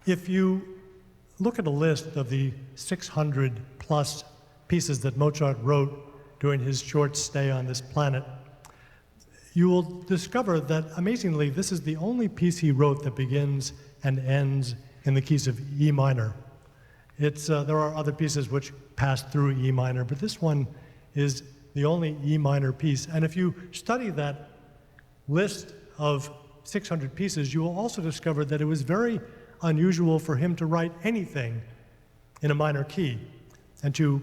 If you look at a list of the 600 plus pieces that Mozart wrote during his short stay on this planet, you will discover that, amazingly, this is the only piece he wrote that begins and ends in the keys of E minor. There are other pieces which pass through E minor, but this one is the only E minor piece. And if you study that list of 600 pieces, you will also discover that it was very unusual for him to write anything in a minor key. And to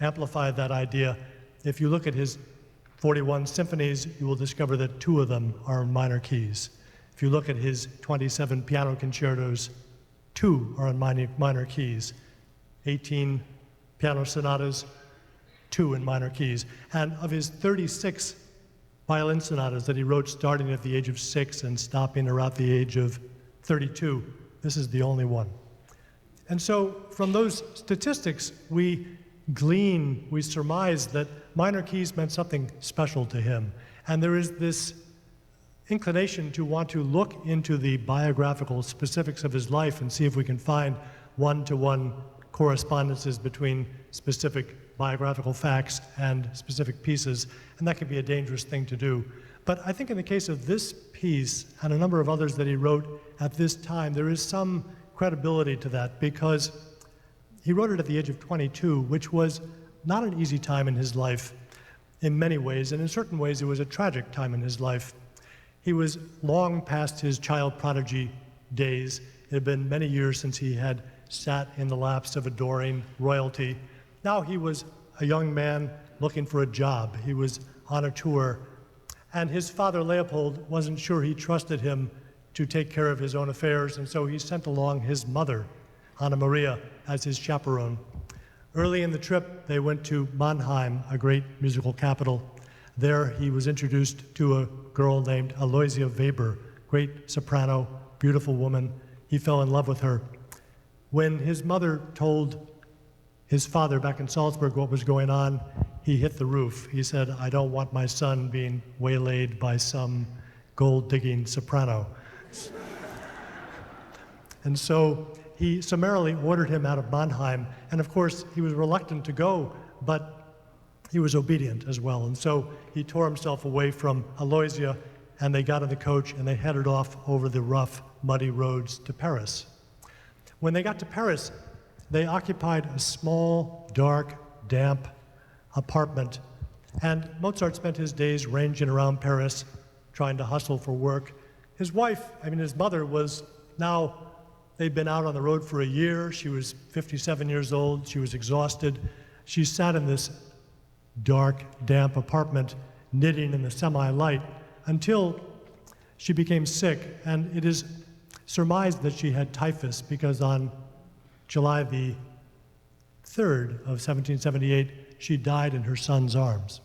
amplify that idea, if you look at his 41 symphonies, you will discover that 2 of them are in minor keys. If you look at his 27 piano concertos, 2 are in minor keys. 18 piano sonatas, 2 in minor keys. And of his 36 violin sonatas that he wrote starting at the age of 6 and stopping around the age of 32, this is the only one. And so from those statistics, we surmise that minor keys meant something special to him. And there is this inclination to want to look into the biographical specifics of his life and see if we can find one-to-one correspondences between specific biographical facts and specific pieces, and that can be a dangerous thing to do. But I think in the case of this piece and a number of others that he wrote at this time, there is some credibility to that, because he wrote it at the age of 22, which was not an easy time in his life in many ways, and in certain ways it was a tragic time in his life. He was long past his child prodigy days. It had been many years since he had sat in the laps of adoring royalty. Now he was a young man looking for a job. He was on a tour, and his father Leopold wasn't sure he trusted him to take care of his own affairs, and so he sent along his mother, Anna Maria, as his chaperone. Early in the trip, they went to Mannheim, a great musical capital. There he was introduced to a girl named Aloysia Weber, great soprano, beautiful woman. He fell in love with her. When his mother told his father back in Salzburg what was going on, he hit the roof. He said, "I don't want my son being waylaid by some gold-digging soprano." And so he summarily ordered him out of Mannheim. And of course, he was reluctant to go, but he was obedient as well. And so he tore himself away from Aloysia, and they got in the coach and they headed off over the rough, muddy roads to Paris. When they got to Paris, they occupied a small, dark, damp apartment. And Mozart spent his days ranging around Paris, trying to hustle for work. His mother was now, they'd been out on the road for a year. She was 57 years old. She was exhausted. She sat in this dark, damp apartment, knitting in the semi-light, until she became sick. And it is surmised that she had typhus, because on July the 3rd of 1778, she died in her son's arms.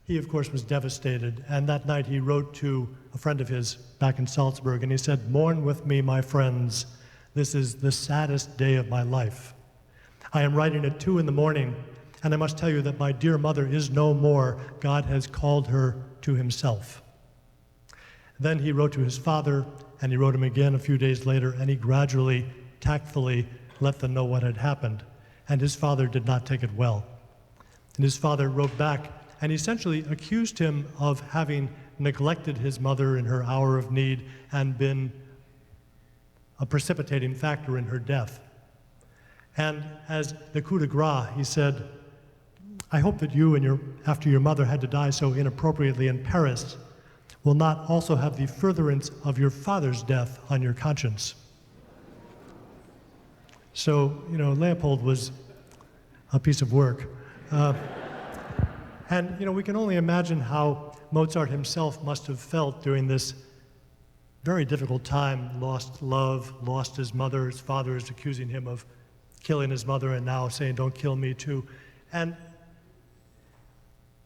He, of course, was devastated, and that night he wrote to a friend of his back in Salzburg, and he said, "Mourn with me, my friends. This is the saddest day of my life. I am writing at 2 in the morning, and I must tell you that my dear mother is no more. God has called her to himself." Then he wrote to his father, and he wrote him again a few days later, and he gradually, tactfully let them know what had happened. And his father did not take it well. And his father wrote back and essentially accused him of having neglected his mother in her hour of need and been a precipitating factor in her death. And as the coup de grace, he said, "I hope that you, after your mother had to die so inappropriately in Paris, will not also have the furtherance of your father's death on your conscience." So, Leopold was a piece of work. And we can only imagine how Mozart himself must have felt during this very difficult time. Lost love, lost his mother. His father is accusing him of killing his mother and now saying, "Don't kill me too." And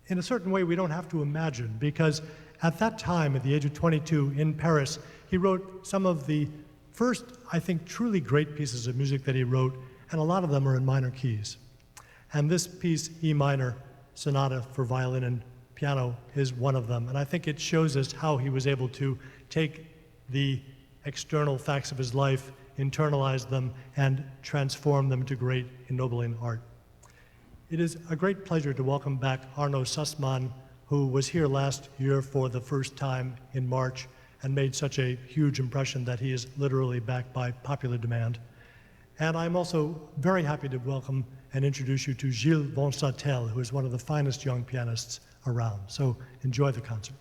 in a certain way, we don't have to imagine, because at that time, at the age of 22 in Paris, he wrote some of the first, I think, truly great pieces of music that he wrote, and a lot of them are in minor keys. And this piece, E minor Sonata for violin and piano, is one of them. And I think it shows us how he was able to take the external facts of his life, internalize them, and transform them to great, ennobling art. It is a great pleasure to welcome back Arnaud Sussmann, who was here last year for the first time in March and made such a huge impression that he is literally back by popular demand. And I'm also very happy to welcome and introduce you to Gilles Vonsattel, who is one of the finest young pianists around. So enjoy the concert.